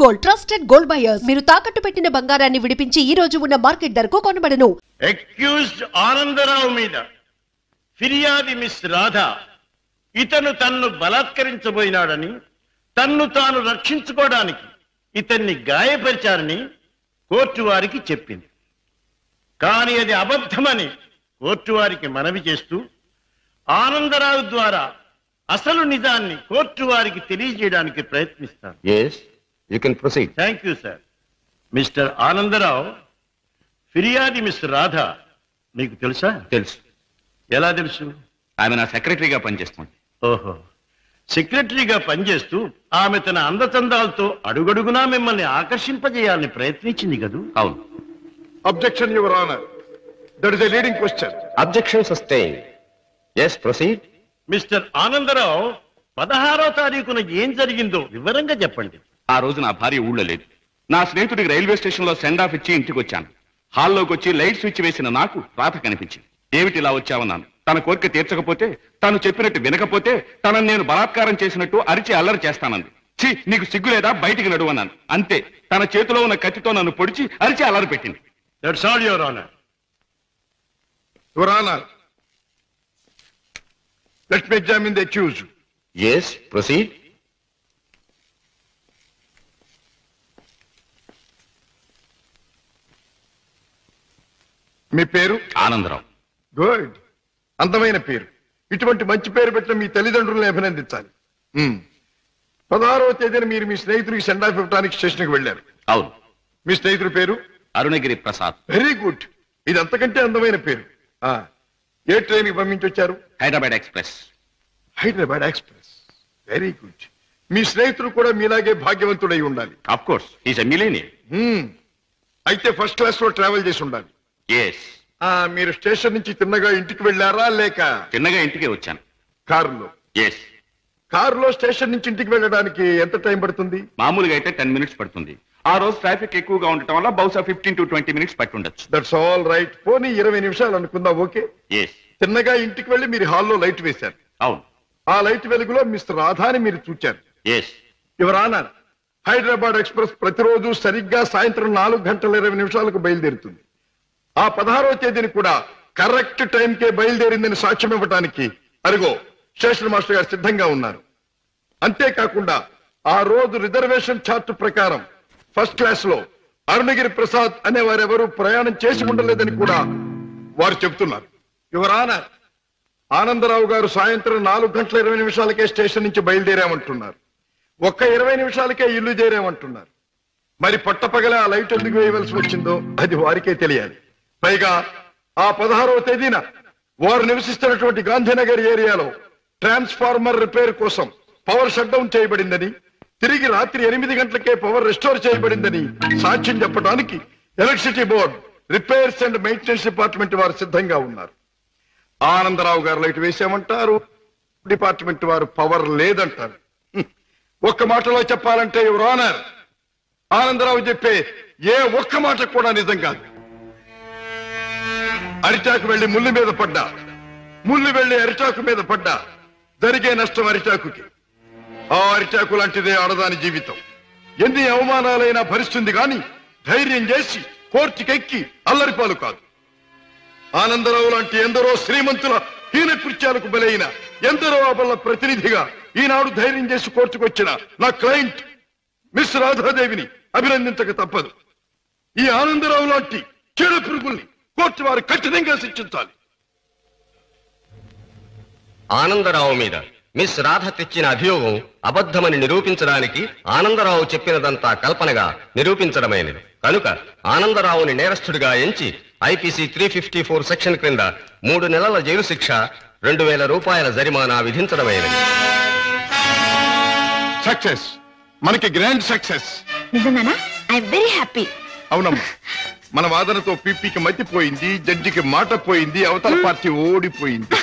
Gold, trusted gold buyers. మీరు తాకట్టు పెట్టిన బంగారాన్ని విడిపించి ఈ రోజు ఉన్న మార్కెట్ ధరకు కొనబడను. అక్యూజ్డ్ ఆనందరావు మీద ఫిర్యాది మిస్ రాధ ఇతను తన్ను బలాత్కరించబోయినాడని, తన్ను తాను రక్షించుకోవడానికి ఇతన్ని గాయపరిచారని కోర్టు వారికి చెప్పింది. కానీ అది అబద్ధమని కోర్టు వారికి మనవి చేస్తూ ఆనందరావు ద్వారా అసలు నిజాన్ని కోర్టు వారికి తెలియజేయడానికి ప్రయత్నిస్తాను. Yes, you can proceed. Thank you sir. Mister Anandarao, ఫిర్యాది మిస్ రాధ మీకు తెలుసా? తెలుసు. ఎలా తెలుసు? ఆమె నా సెక్రటరీగా పనిచేస్తుంది. ఓహో, సెక్రటరీగా పనిచేస్తూ ఆమె తన అందచందాలతో అడుగడుగునా మిమ్మల్ని ఆకర్షింపజేయాలని ప్రయత్నించింది కదూ? అవును. Objection, Your Honor. That is a leading question. Objection sustained. Yes, proceed. Mister Anandarao, 16వ తారీఖున ఏం జరిగిందో వివరంగా చెప్పండి. ఆ రోజు నా భార్య ఊళ్ళో లేదు. నా స్నేహితుడికి రైల్వే స్టేషన్ లో సెండ్ ఆఫ్ ఇచ్చి ఇంటికి వచ్చాను. హాల్లోకి వచ్చి లైట్ స్విచ్ వేసిన నాకు రాత కనిపించింది. ఏమిటి ఇలా వచ్చావన్నాను. తన కోరిక తీర్చకపోతే, తను చెప్పినట్టు వినకపోతే తనను నేను బలాత్కారం చేసినట్టు అరిచి అల్లరి చేస్తానంది. ఛీ, నీకు సిగ్గు లేదా, బయటికి నడువన్నాను. అంతే, తన చేతిలో ఉన్న కత్తితో నన్ను పొడిచి అరిచి అల్లరి పెట్టింది. That's all, your honour. Your Honor, let me examine the accused. Yes, proceed. మీ పేరు? ఆనందరావు. గుడ్, అందమైన పేరు. ఇటువంటి మంచి పేరు పెట్టిన మీ తల్లిదండ్రులను అభినందించాలి. 16వ తేదీన మీరు మీ స్నేహితుడికి సెండ్ ఆఫ్ ఇవ్వడానికి స్టేషన్కి వెళ్ళారు. అవును. మీ స్నేహితుడి పేరు? అరుణగిరి ప్రసాద్. వెరీ గుడ్, ఇది అంతకంటే అందమైన పేరు. ఏ ట్రైన్కి పంపించి వచ్చారు? Hyderabad express. Hyderabad express, very good. మీ స్నేహితుడు కూడా మీలాగే భాగ్యవంతుడై ఉండాలి. Of course, is a millionaire. అయితే ఫస్ట్ క్లాస్ లో ట్రావెల్ చేసి ఉండాలి. ఎస్. మీరు స్టేషన్ నుంచి తిన్నగా ఇంటికి వెళ్ళారా, లేక చిన్నగా ఇంటికే వచ్చాను. కారులో? ఎస్. కారులో స్టేషన్ నుంచి ఇంటికి వెళ్ళడానికి ఎంత టైం పడుతుంది? మామూలుగా అయితే 10 minutes పడుతుంది. ఆ రోజు ట్రాఫిక్ ఎక్కువగా ఉండటం వల్ల బహుశా 15 to 20 minutes పట్టుండొచ్చు. That's all right. పోనీ 20 నిమిషాలు అనుకుందాం. ఓకే. ఎస్. తిన్నగా ఇంటికి వెళ్ళి మీరు హాల్లో లైట్ వేశారు. అవును. ఆ లైట్ వెలుగులో మిస్టర్ రాధాని మీరు చూచారు. Yes. Your honour, Hyderabad express ప్రతిరోజు సరిగ్గా సాయంత్రం 4:20 బయలుదేరుతుంది. ఆ 16వ తేదీని కూడా కరెక్ట్ టైంకే బయలుదేరిందని సాక్ష్యం ఇవ్వడానికి అరుగో స్టేషన్ మాస్టర్ గారు సిద్ధంగా ఉన్నారు. అంతేకాకుండా ఆ రోజు రిజర్వేషన్ చార్ట్ ప్రకారం ఫస్ట్ క్లాస్ లో అరుణగిరి ప్రసాద్ అనే వారెవరూ ప్రయాణం చేసి ఉండలేదని కూడా వారు చెబుతున్నారు. యువర్ ఆనర్, ఆనందరావు గారు సాయంత్రం 4:20 స్టేషన్ నుంచి బయలుదేరామంటున్నారు. ఒక్క 20 నిమిషాలకే ఇల్లు చేరామంటున్నారు. మరి పట్టపగల ఆ లైట్ ఎందుకు వేయవలసి వచ్చిందో అది వారికే తెలియాలి. పైగా ఆ 16వ తేదీన వారు నివసిస్తున్నటువంటి గాంధీనగర్ ఏరియాలో ట్రాన్స్ఫార్మర్ రిపేర్ కోసం పవర్ షట్ డౌన్ చేయబడిందని, తిరిగి రాత్రి 8 గంటలకే పవర్ రెస్టోర్ చేయబడిందని సాక్ష్యం చెప్పడానికి electricity board, repairs and maintenance department వారు సిద్ధంగా ఉన్నారు. ఆనందరావు గారు లైట్ వేసామంటారు, డిపార్ట్మెంట్ వారు పవర్ లేదంటారు. ఒక్క మాటలో చెప్పాలంటే యువర్ ఆనర్, ఆనందరావు చెప్పే ఏ ఒక్క మాట కూడా నిజం కాదు. అరిటాకు వెళ్లి ముళ్ళు మీద పడ్డా, ముళ్ళు వెళ్లి అరిటాకు మీద పడ్డా జరిగే నష్టం అరిటాకుకి. ఆ అరిటాకు లాంటిదే ఆడదాని జీవితం. ఎన్ని అవమానాలైనా భరిస్తుంది గాని ధైర్యం చేసి కోర్టుకెక్కి అల్లరిపాలు కాదు. ఆనందరావు లాంటి ఎందరో శ్రీమంతుల హీన కృత్యాలకు బలైన ఎందరో అబల ప్రతినిధిగా ఈనాడు ధైర్యం చేసి కోర్టుకొచ్చిన నా క్లయింట్ మిస్ రాధాదేవిని అభినందించక తప్పదు. ఈ ఆనందరావు లాంటి చెడు పురుగుల్ని కోర్టు వారు కఠినంగా శిక్షించాలి. ఆనందరావు మీద మిస్ రాధ తెచ్చిన అభియోగం అబద్ధమని నిరూపించడానికి ఆనందరావు చెప్పినదంతా కల్పనగా నిరూపించడమైనది. కనుక ఆనందరావుని నేరస్తుడిగా ఎంచి ఐపీసీ 354 సెక్షన్ క్రింద 3 నెలల జైలు శిక్ష, 2000 రూపాయల జరిమానా విధించడమైనది. సక్సెస్, మనకి గ్రాండ్ సక్సెస్. నిజంగానా? I am very happy. అవునమ్మా, మన వాదనతో పీపీకి మతిపోయింది, జడ్జికి మాట పోయింది, అవతల పార్టీ ఓడిపోయింది.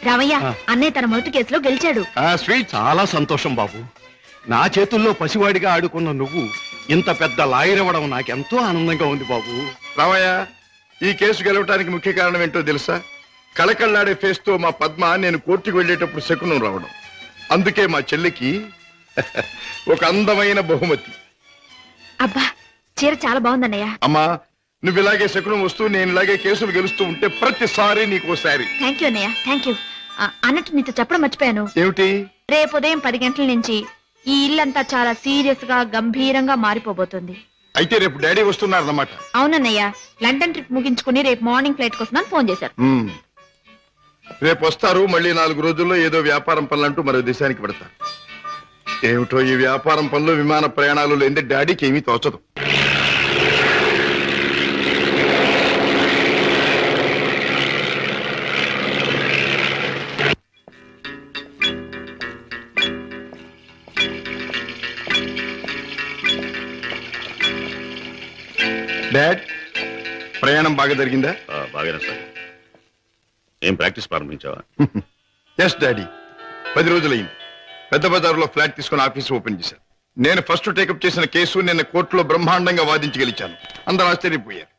రామయ్య, అన్నయ్య తన మొదటి కేసులో గెలిచాడు. చాలా సంతోషం బాబు. నా చేతుల్లో పసివాడిగా ఆడుకున్న నువ్వు ఇంత పెద్ద లాయర్ అవ్వడం నాకెంతో ఆనందంగా ఉంది బాబు. రామయ్య, ఈ కేసు గెలవటానికి ముఖ్య కారణం ఏంటో తెలుసా? కళకళ్ళాడే ఫేస్ తో మా పద్మ నేను కోర్టుకు వెళ్ళేటప్పుడు శకునం రావడం. అందుకే మా చెల్లికి ఒక అందమైన బహుమతి. అబ్బా చీర చాలా బాగుందన్నయ్య. అమ్మా నువ్వు ఇలాగే శకునం వస్తూ నేను ఇలాగే కేసులు గెలుస్తూ ఉంటే ప్రతిసారి నీకు ఓసారి. థ్యాంక్ యూ అన్నయ్య, థ్యాంక్ యూ. అన్నట్టు నీతో చెప్పడం మర్చిపోయాను. ఏమిటి? రేపు ఉదయం 10 గంటల నుంచి ఈ ఇల్లంతా చాలా సీరియస్ గా గంభీరంగా మారిపోబోతుంది. అయితే రేపు డాడీ వస్తున్నారన్నమాట. అవునన్నయ్య, లండన్ ట్రిప్ ముగించుకుని రేపు మార్నింగ్ ఫ్లైట్ కోసం ఫోన్ చేశారు. రేపు వస్తారు. మళ్ళీ 4 రోజుల్లో ఏదో వ్యాపారం పనులంటూ మరో దేశానికి పెడతారు. ఏమిటో ఈ వ్యాపారం పనులు విమాన ప్రయాణాలు లేని డాడీకి ఏమీ తోచదు. డాడ్ ప్రయాణం బాగా జరిగిందా? బాగానే సార్. ఏం ప్రాక్టీస్ ప్రారంభించావా? ఎస్ డాడీ, 10 రోజులైంది. పెద్ద బజారులో ఫ్లాట్ తీసుకుని ఆఫీస్ ఓపెన్ చేశాను. నేను ఫస్ట్ టేకప్ చేసిన కేసు నిన్న కోర్టులో బ్రహ్మాండంగా వాదించి గెలిచాను. అందరూ ఆశ్చర్యపోయారు.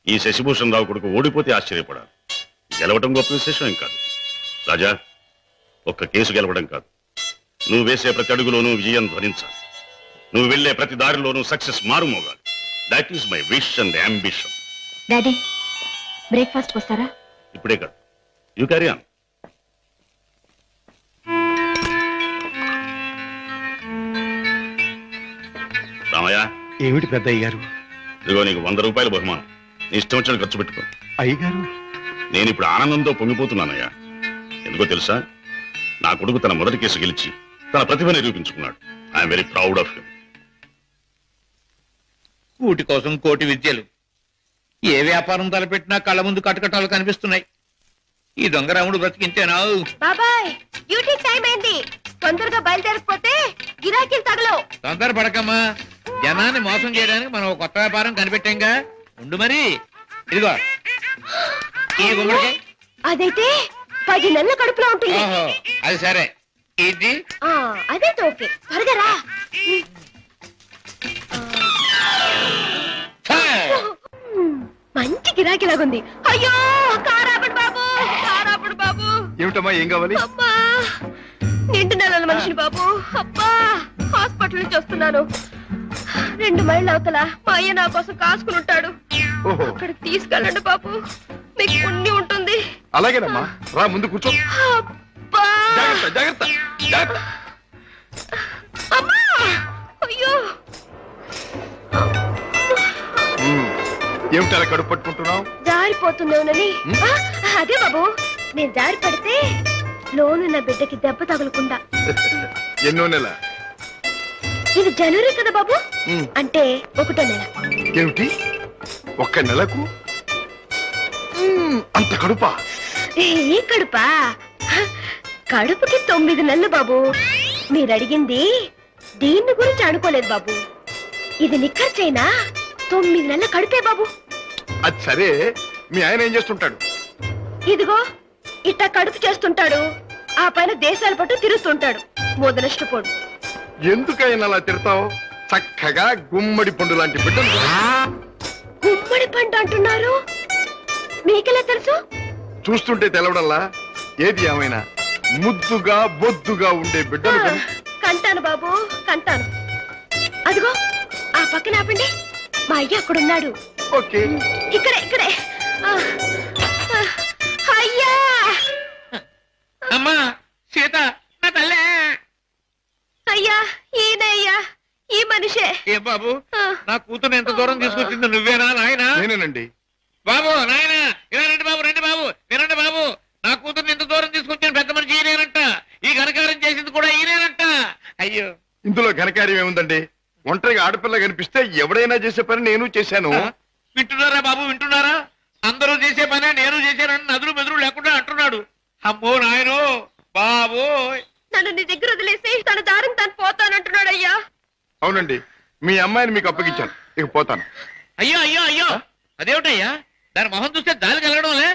ఈ శశిభూషణ్ రావు కొడుకు ఓడిపోతే ఆశ్చర్యపడాలి. గెలవడం గొప్ప విశేషం ఏం కాదు. రాజా, ఒక్క కేసు గెలవడం కాదు, నువ్వు వేసే ప్రతి అడుగులోనూ విజయం ధ్వనించాలి. నువ్వు వెళ్లే ప్రతి దారిలోనూ సక్సెస్ మారుమోగాలి. That is my wish and ambition. Daddy breakfast వస్తారా? ఇప్పుడే కాదు, యూ క్యారీ ఆన్. రామయ్య. ఏమిటి పెద్ద అయ్యారు? ఇదిగో నీకు 100 రూపాయల బహుమానం. నీ ఇష్టం వచ్చిన ఖర్చు పెట్టుకో. అయ్యగారు, నేను ఇప్పుడు ఆనందంతో పొంగిపోతున్నానయ్యా. ఎందుకో తెలుసా? నా కొడుకు తన మొదటి కేసు గెలిచి తన ప్రతిభ నిరూపించుకున్నాడు. I'm very proud of him. కూటి కోసం కోటి విద్యలు. ఏ వ్యాపారం తలపెట్టినా కళ్ళ ముందు కటకటాలు కనిపిస్తున్నాయి. ఈ దొంగరాముడు బ్రతికింతేనా? బాబాయ్ డ్యూటీ టైం అయింది, తొందరగా బయలుదేరకపోతే గిరాకీలు తగలవు. తొందర పడకమ్మా, జనాన్ని మోసం చేయడానికి మనం ఒక కొత్త వ్యాపారం కనిపెట్టాంగా. ఉండు మరి. ఇదిగో ఈ గుమ్మడికాయ. అదైతే 10 నెలల కడుపులో ఉంటుంది. ఓహో అది సరే. ఇది అదైతే ఓకే. త్వరగా రా. మంచి గిరాకీ లాగుంది. అయ్యో కారాపడు బాబు, కారాపడు బాబు. ఏమిటమ్మా, ఏం కావాలి? అబ్బా నిండు నెలల మనిషిని బాబు. అబ్బా హాస్పిటల్ నుంచి వస్తున్నాను. 2 మైళ్ళ అవతల మా అయ్య నా కోసం కాసుకుని ఉంటాడు. అక్కడికి తీసుకెళ్ళండి బాబు, మీకు పుణ్యం ఉంటుంది. అలాగేనమ్మా, రా ముందు కూర్చో. అబ్బా జాగ్రత్త జాగ్రత్త జాగ్రత్త. అమ్మా అయ్యో. ఏమిటి అలా కడుపు పట్టుకుంటున్నావు? జారిపోతున్నావునని. అదే బాబు, నేను జారి పడితే లోనున్న బిడ్డకి దెబ్బ తగలకుండా. ఎన్నో నెల? ఇది జనవరి కదా బాబు, అంటే 1వ నెల. ఏమిటి 1 నెలకు అంత కడుపా? ఏ కడుపా? కడుపుకి 9 నెలలు బాబు. మీరు అడిగింది దీన్ని గురించి అనుకోలేదు బాబు. ఇది నిక్కర్చైనా 9 నెలల కడుపే బాబు. అది సరే, మీ ఆయన ఏం చేస్తుంటాడు? ఇదిగో ఇట్ట కడుపు చేస్తుంటాడు, ఆ పైన దేశాల పట్టు తిరుగుతుంటాడు. మొదలష్టపోడు. ఎందుకైనా అలా తిడతావు? చక్కగా గుమ్మడి పండు లాంటి బిడ్డలు. గుమ్మడి పండు అంటున్నారు, మీకెలా తెలుసు? చూస్తుంటే తెలవడంలా. ఏది ఏమైనా ముద్దుగా బొద్దుగా ఉండే బిడ్డలు కంటాను బాబు, కంటాను. అదిగో ఆ పక్కన ఆపండి, మా అయ్య అక్కడున్నాడు. ఓకే, ఇక్కడే ఇక్కడే. అయ్యా అమ్మా సీత, నా తల్లే. అయ్యా ఈయన అయ్యా, ఈ మనిషే. ఏ బాబు, నా కూతురు ఎంత దూరం తీసుకొచ్చింది నువ్వేనా నాయనా? నేనేనండి. బాబు నాయన ఇలా రండి బాబు, రండి బాబు, వినండి బాబు. నా కూతురు ఎంత దూరం తీసుకొచ్చిన పెద్ద మనిషి ఈయనేనంట. ఈ ఘనకారం చేసింది కూడా ఈయనేనంట. అయ్యో, ఇందులో ఘనకార్యం ఏముందండి? ఒంటరిగా ఆడపిల్ల కనిపిస్తే ఎవడైనా చేసే పని నేను చేశాను. వింటున్నారా బాబు, వింటున్నారా? అందరూ చేసే పనే నేను చేశానని నదులు మెదురు లేకుండా అంటున్నాడు. అమ్మో నాయనో బాబు. నన్ను నీ దగ్గర వదిలేసి తన దారిని తను పోతానంటున్నాడు అయ్యా. అవునండి, మీ అమ్మాయిని మీకు అప్పగించాను, ఇక పోతాను. అయ్యో అయ్యో అయ్యో, అదేమిటయ్యా? దాని మొహం చూస్తే దానికి వెళ్ళడంలే,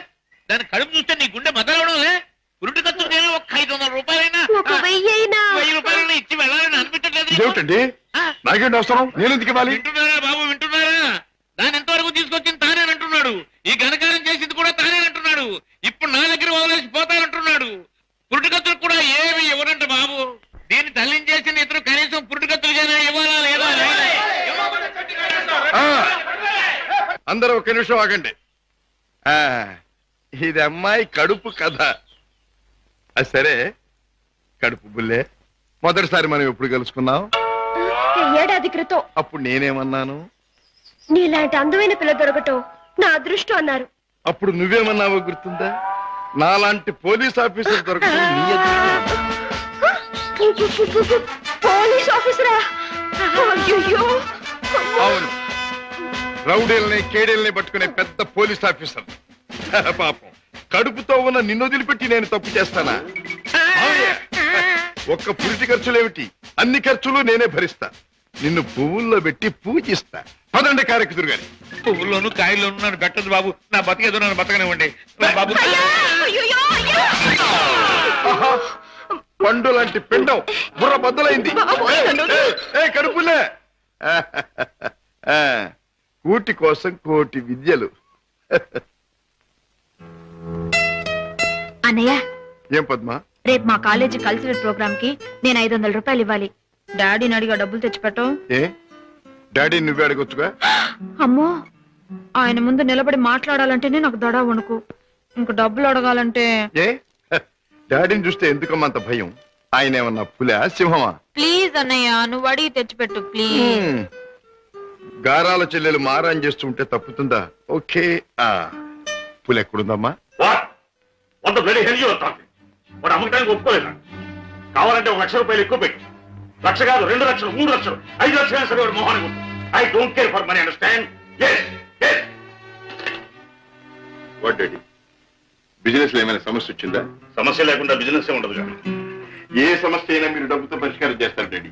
దాని కడుపు చూస్తే నీ గుండె మదలవడంలే. ఉరుటి ఖర్చు నేను ఒక 500 రూపాయలైనా 1000 రూపాయలైనా ఇచ్చి వెళ్ళాలని అనిపించట్లేదు. ఇదేమిటండి, నాకేంటి అవసరం? నేను ఎందుకు ఇవ్వాలి? వింటున్నారా బాబు, వింటున్నారా? దాని ఎంతవరకు తీసుకొచ్చింది తానేనంటున్నాడు. ఈ ఘనకారం చేసింది కూడా తానేనంటున్నాడు. ఇప్పుడు నా దగ్గర వదిలేసి పోతానంటున్నాడు. పురుటి ఖర్చులకు కూడా ఏమి ఇవ్వనంట బాబు. దీన్ని తల్లిని అందరూ ఒక నిమిషం ఆగండి. ఇది అమ్మాయి కడుపు కథ. అది సరే, కడుపు బుల్లే, మొదటిసారి మనం ఎప్పుడు కలుసుకున్నాం? ఏడాది క్రితం. అప్పుడు నేనేమన్నాను? నీలాంటి అందమైన పిల్ల దొరకటం నా అదృష్టం అన్నారు. అప్పుడు నువ్వేమన్నావో గుర్తుందా? నాలాంటి పోలీస్ ఆఫీసర్ దొరకటం నీ అదృష్టం. పోలీస్ ఆఫీసరా? అయ్యో. అవును, రౌడీల్ని కేడీల్ని పట్టుకునే పెద్ద పోలీస్ ఆఫీసర్. పాపం, కడుపుతో ఉన్న నిన్ను వదిలిపెట్టి నేను తప్పు చేస్తానా? ఒక్క పురిటి ఖర్చులేమిటి, అన్ని ఖర్చులు నేనే భరిస్తా. నిన్ను పువ్వుల్లో పెట్టి పూజిస్తా. పదండి కారెక్కుదురు గాని. పువ్వుల్లోనూ కాయల్లోనూ నన్ను పెట్టదు బాబు. నా బతికేదో నన్ను బతకనివ్వండి బాబు. పండు లాంటి పిండం బుర్ర బద్దలైంది. కడుపులే. కూటి కోసం కోటి విద్యలు. అన్నయ్య, ఏం పద్మా? రేపు మా కాలేజీ కల్చరల్ ప్రోగ్రామ్ కి నేను 500 రూపాయలు ఇవ్వాలి. డాడీని అడిగా డబ్బులు తెచ్చిపెట్టం. ఏ డాడీ నువ్వే అడగొచ్చుగా. అమ్మో, ఆయన ముందు నిలబడి మాట్లాడాలంటేనే నాకు దడ వణుకు. ఇంక డబ్బులు అడగాలంటే ఏ డాడీని చూస్తే ఎందుకమ్మా అంత భయం? ఆయన ఏమన్నా పులా సింహమా? ప్లీజ్ అన్నయ్య, నువ్వు అడిగి తెచ్చిపెట్టు ప్లీజ్. గారాల చెల్లెలు మారాన్ చేస్తూ ఉంటే తప్పుతుందా? ఓకే. పులి ఎక్కడుందమ్మా? వాడు అమ్మకానికి ఒప్పుకోలేదా? కావాలంటే 1 లక్ష రూపాయలు ఎక్కువ పెట్టి, 1 లక్ష కాదు, 2 లక్షలు, 3 లక్షలు, 5 లక్షలు సరే వాడు మొహానికి. I don't care for money, understand? Business లో ఏమైనా సమస్య వచ్చిందా? సమస్య లేకుండా బిజినెస్ ఉండదు కదా. ఏ సమస్య అయినా మీరు డబ్బుతో పరిష్కారం చేస్తారు డాడీ.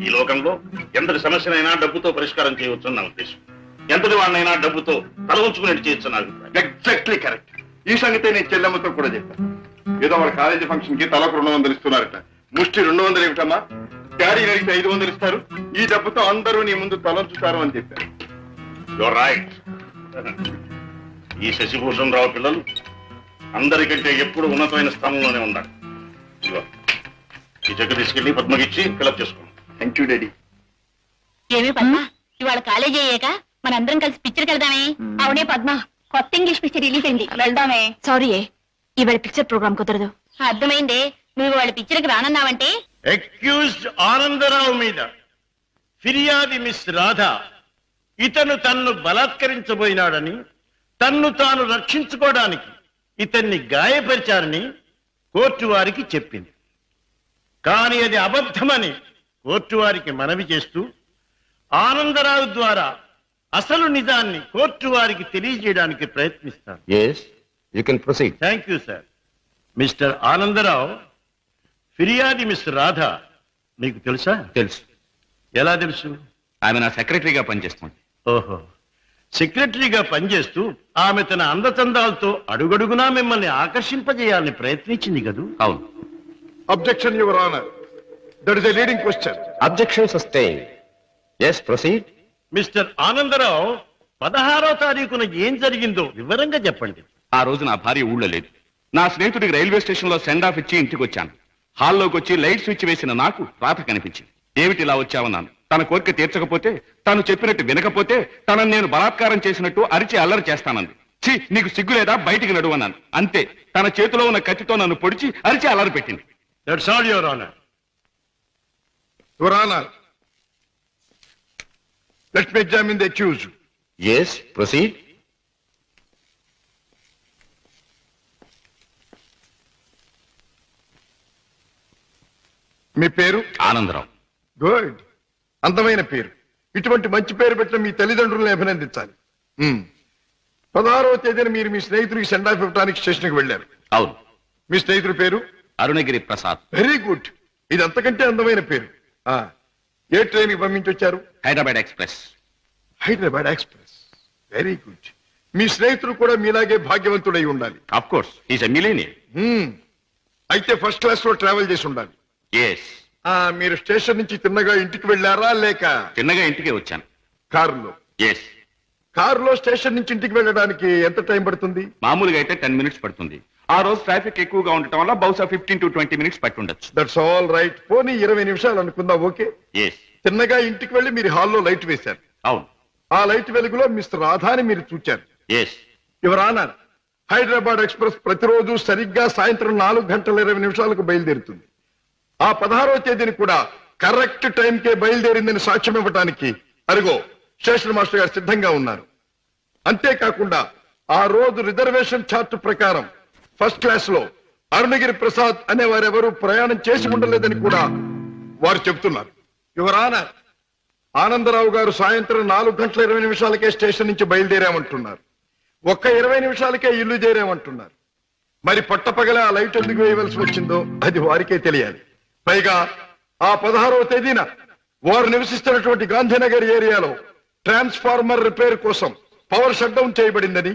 ఈ లోకంలో ఎంతటి సమస్యనైనా డబ్బుతో పరిష్కారం చేయవచ్చు నా ఉద్దేశం. ఎంతటి వాడినైనా డబ్బుతో తల ఉంచుకునేట్టు చేయొచ్చు నా అభిప్రాయం. Exactly correct. ఈ సంగతే నేను చెల్లెమ్మతో కూడా చెప్పాను. ఏదో వాళ్ళ కాలేజీ ఫంక్షన్ కి తలకు 200 ఇస్తున్నారట. ముష్టి 200 ఏమిటమ్మా? డాడీ అడిగితే 500 ఇస్తారు. ఈ డబ్బుతో అందరూ నీ ముందు తలంచుతారు అని చెప్పారు. Your right. ఈ శశిభూషణ్ రావు పిల్లలు అందరికంటే ఎప్పుడు ఉన్నతమైన స్థానంలోనే ఉండాలి. ఈ చెక్ తీసుకెళ్లి పద్మకిచ్చి ఫిలప్ చేసుకోండి. Thank you daddy. ఏమి పద్మ, ఇవాళ కాలేజీ అయ్యాక మనందరం కలిసి పిక్చర్కి వెళ్దామే? అవునే పద్మ, కొత్త ఇంగ్లీష్ పిక్చర్ రిలీజ్ అయింది, వెళ్దామే. సారీ, ఇవాళ పిక్చర్ ప్రోగ్రామ్ కుదరదు. అర్థమైందే, నువ్వు వాళ్ళ పిక్చర్కి రానన్నావంటే. అక్యూజ్డ్ ఆనందరావు మీద ఫిర్యాది మిస్ రాధ ఇతను తన్ను బలాత్కరించబోయినాడని, తన్ను తాను రక్షించుకోవడానికి ఇతన్ని గాయపరిచారని కోర్టు వారికి చెప్పింది. కానీ అది అబద్ధమని కోర్టు వారికి మనవి చేస్తూ ఆనందరావు ద్వారా అసలు నిజాన్ని కోర్టు వారికి తెలియజేయడానికి ప్రయత్నిస్తాను. Thank you sir. Mister Anandarao, ఫిర్యాది మిస్ రాధ మీకు తెలుసా? తెలుసు. ఎలా తెలుసు? ఆమె నా సెక్రటరీగా పనిచేస్తుంది. ఓహో, సెక్రటరీగా పనిచేస్తూ ఆమె తన అందచందాలతో అడుగడుగునా మిమ్మల్ని ఆకర్షింపజేయాలని ప్రయత్నించింది కదూ? అవును. Objection your honour. That is a leading question. Objection sustained. yes proceed. Mister Anandarao, 16వ తారీఖున ఏం జరిగిందో వివరంగా చెప్పండి. ఆ రోజు నా భార్య ఊళ్ళో లేదు. నా స్నేహితుడికి రైల్వే స్టేషన్ లో సెండ్ ఆఫ్ ఇచ్చి ఇంటికి వచ్చాను. హాల్లోకి వచ్చి లైట్ స్విచ్ వేసిన నాకు రాత కనిపించింది. ఏమిటి ఇలా వచ్చావన్నాను. తన కోరిక తీర్చకపోతే, తాను చెప్పినట్టు వినకపోతే తనను నేను బలాత్కారం చేసినట్టు అరిచి అల్లరి చేస్తానంది. ఛీ, నీకు సిగ్గు లేదా? బయటికి నడువన్నాను. అంతే, తన చేతిలో ఉన్న కత్తితో నన్ను పొడిచి అరిచి అల్లరి పెట్టింది. That's all your honour. Your honour, let me examine the accused. yes proceed. మీ పేరు? ఆనందరావు. గుడ్, అందమైన పేరు. ఇటువంటి మంచి పేరు పెట్టిన మీ తల్లిదండ్రులను అభినందించాలి. 16వ తేదీన మీరు మీ స్నేహితుడికి సెండ్ ఆఫ్ ఇవ్వడానికి స్టేషన్కి వెళ్ళారు. అవును. మీ స్నేహితుడి పేరు? అరుణగిరి ప్రసాద్. వెరీ గుడ్, ఇది అంతకంటే అందమైన పేరు. ఏ ట్రైన్ కి పంపించొచ్చారు? Hyderabad express. Hyderabad express, very good. మీ స్నేహితుడు కూడా మీలాగే భాగ్యవంతుడై ఉండాలి. Of course, is a millionaire. అయితే ఫస్ట్ క్లాస్ లో ట్రావెల్ చేసి ఉండాలి. ఎస్. మీరు స్టేషన్ నుంచి తిన్నగా ఇంటికి వెళ్ళారా లేక? చిన్నగా ఇంటికే వచ్చాను. కారులో? ఎస్. కారులో స్టేషన్ నుంచి ఇంటికి వెళ్ళడానికి ఎంత టైం పడుతుంది? మామూలుగా అయితే 10 minutes పడుతుంది. ఆ రోజు ట్రాఫిక్ ఎక్కువగా ఉండటం వల్ల బహుశా 15 to 20 minutes పట్టుండొచ్చు. That's all right. పోనీ 20 నిమిషాలు అనుకుందాం. ఓకే. ఎస్. తిన్నగా ఇంటికి వెళ్ళి మీరు హాల్లో లైట్ వేశారు. అవును. ఆ లైట్ వెలుగులో మిస్టర్ రాధాని మీరు చూచారు. Yes your honour, Hyderabad express ప్రతిరోజు సరిగ్గా సాయంత్రం 4:20 బయలుదేరుతుంది. ఆ 16వ తేదీని కూడా కరెక్ట్ టైంకే బయలుదేరిందని సాక్ష్యం ఇవ్వటానికి అరుగో స్టేషన్ మాస్టర్ గారు సిద్ధంగా ఉన్నారు. అంతేకాకుండా ఆ రోజు రిజర్వేషన్ చార్ట్ ప్రకారం ఫస్ట్ క్లాస్ లో అరుణగిరి ప్రసాద్ అనే వారెవరూ ప్రయాణం చేసి ఉండలేదని కూడా వారు చెబుతున్నారు. యువర్ ఆనర్, ఆనందరావు గారు సాయంత్రం 4:20 స్టేషన్ నుంచి బయలుదేరామంటున్నారు. ఒక్క 20 నిమిషాలకే ఇల్లు చేరామంటున్నారు. మరి పట్టపగల ఆ లైట్ ఎందుకు వేయవలసి వచ్చిందో అది వారికే తెలియాలి. పైగా ఆ 16వ తేదీన వారు నివసిస్తున్నటువంటి గాంధీనగర్ ఏరియాలో ట్రాన్స్ఫార్మర్ రిపేర్ కోసం పవర్ షట్ డౌన్ చేయబడిందని,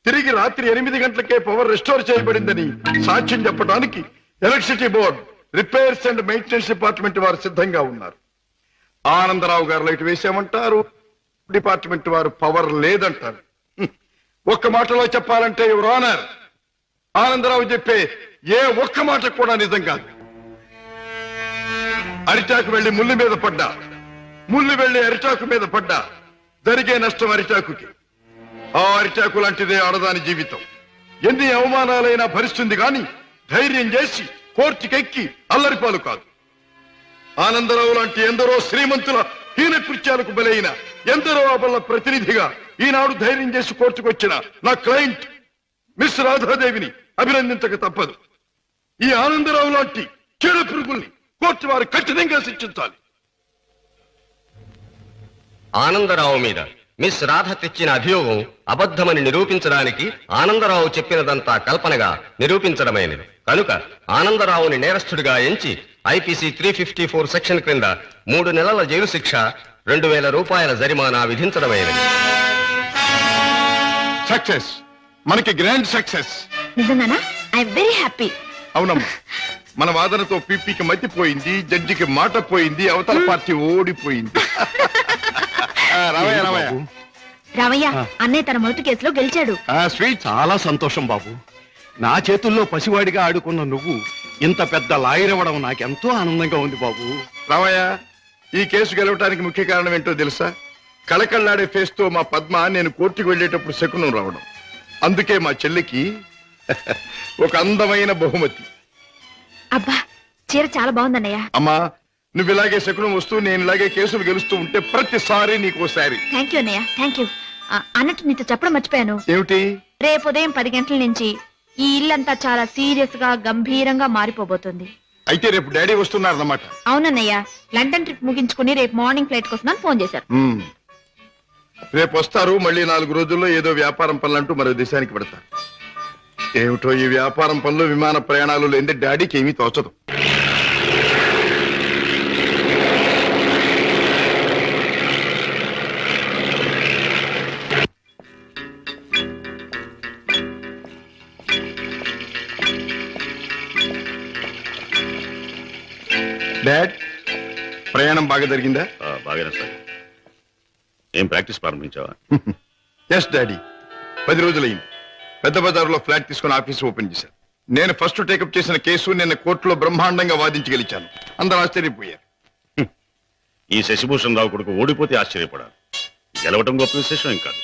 తిరిగి రాత్రి 8 గంటలకే పవర్ రెస్టోర్ చేయబడిందని సాక్ష్యం చెప్పడానికి electricity board, repairs and maintenance department వారు సిద్ధంగా ఉన్నారు. ఆనందరావు గారు లైట్ వేసామంటారు, డిపార్ట్మెంట్ వారు పవర్ లేదంటారు. ఒక్క మాటలో చెప్పాలంటే యువర్ ఆనర్, ఆనందరావు చెప్పే ఏ ఒక్క మాట కూడా నిజం కాదు. అరిటాకు వెళ్లి ముళ్ళు మీద పడ్డా, ముళ్ళు వెళ్లి అరిటాకు మీద పడ్డా జరిగే నష్టం అరిటాకుకి. ఆ అరిటాకు లాంటిదే ఆడదాని జీవితం. ఎన్ని అవమానాలైనా భరిస్తుంది గాని ధైర్యం చేసి కోర్టుకెక్కి అల్లరిపాలు కాదు. ఆనందరావు లాంటి ఎందరో శ్రీమంతుల హీన కృత్యాలకు బలైన ఎందరో అబల ప్రతినిధిగా ఈనాడు ధైర్యం చేసి కోర్టుకొచ్చిన నా క్లయింట్ మిస్ రాధాదేవిని అభినందించక తప్పదు. ఈ ఆనందరావు లాంటి చెడు పురుగుల్ని కోర్టు వారు కఠినంగా శిక్షించాలి. ఆనందరావు మీద మిస్ రాధ తెచ్చిన అభియోగం అబద్ధమని నిరూపించడానికి ఆనందరావు చెప్పినదంతా కల్పనగా నిరూపించడమైనది. కనుక ఆనందరావుని నేరస్తుడిగా ఎంచి ఐపీసీ 354 సెక్షన్ క్రింద 3 నెలల జైలు శిక్ష, 2000 రూపాయల జరిమానా విధించడమైనది. సక్సెస్, మనకి గ్రాండ్ సక్సెస్. నిజంగానా? I'm very happy. అవునమ్మా, మన వాదనతో పీపీకి మతిపోయింది, జడ్జికి మాట పోయింది, అవతల పార్టీ ఓడిపోయింది. రామయ్య, అన్నయ్య తన మొదటి కేసులో గెలిచాడు. స్వీట్, చాలా సంతోషం బాబు. నా చేతుల్లో పసివాడిగా ఆడుకున్న నువ్వు ఇంత పెద్ద లాయర్ అవ్వడం నాకెంతో ఆనందంగా ఉంది బాబు. రామయ్య, ఈ కేసు గెలవటానికి ముఖ్య కారణం ఏంటో తెలుసా? కళకళ్ళాడే ఫేస్ తో మా పద్మ నేను కోర్టుకు వెళ్లేటప్పుడు శకునం రావడం. అందుకే మా చెల్లికి ఒక అందమైన బహుమతి. అబ్బా, చీర చాలా బాగుందన్నయ్య. అమ్మా, నువ్వు ఇలాగే శకునం వస్తూ నేను ఇలాగే కేసులు గెలుస్తూ ఉంటే ప్రతిసారి నీకు ఒకసారి. థ్యాంక్ యూ అన్నయ్య, థ్యాంక్ యూ. అన్నట్టు నీతో చెప్పడం మర్చిపోయాను. ఏమిటి? రేపు ఉదయం 10 గంటల నుంచి ఈ ఇల్లంతా చాలా సీరియస్ గా గంభీరంగా మారిపోబోతుంది. అయితే రేపు డాడీ వస్తున్నారన్నమాట. అవునన్నయ్య, లండన్ ట్రిప్ ముగించుకుని రేపు మార్నింగ్ ఫ్లైట్ కోసం ఫోన్ చేశారు. రేపు వస్తారు. మళ్ళీ 4 రోజుల్లో ఏదో వ్యాపారం పనులంటూ మరో దేశానికి పెడతారు. ఏమిటో ఈ వ్యాపారం పనులు, విమాన ప్రయాణాలు లేని డాడీకి ఏమీ తోచదు. డాడ్, ప్రయాణం బాగా జరిగిందా? బాగానే సార్. ఏం ప్రాక్టీస్ ప్రారంభించావా? ఎస్ డాడీ, 10 రోజులైంది. పెద్ద బజారులో ఫ్లాట్ తీసుకుని ఆఫీస్ ఓపెన్ చేశాను. నేను ఫస్ట్ టేకప్ చేసిన కేసు నిన్న కోర్టులో బ్రహ్మాండంగా వాదించి గెలిచాను. అందరూ ఆశ్చర్యపోయారు. ఈ శశిభూషణ్ రావు కొడుకు ఓడిపోతే ఆశ్చర్యపడాలి, గెలవటం గొప్ప విశేషం ఏం కాదు.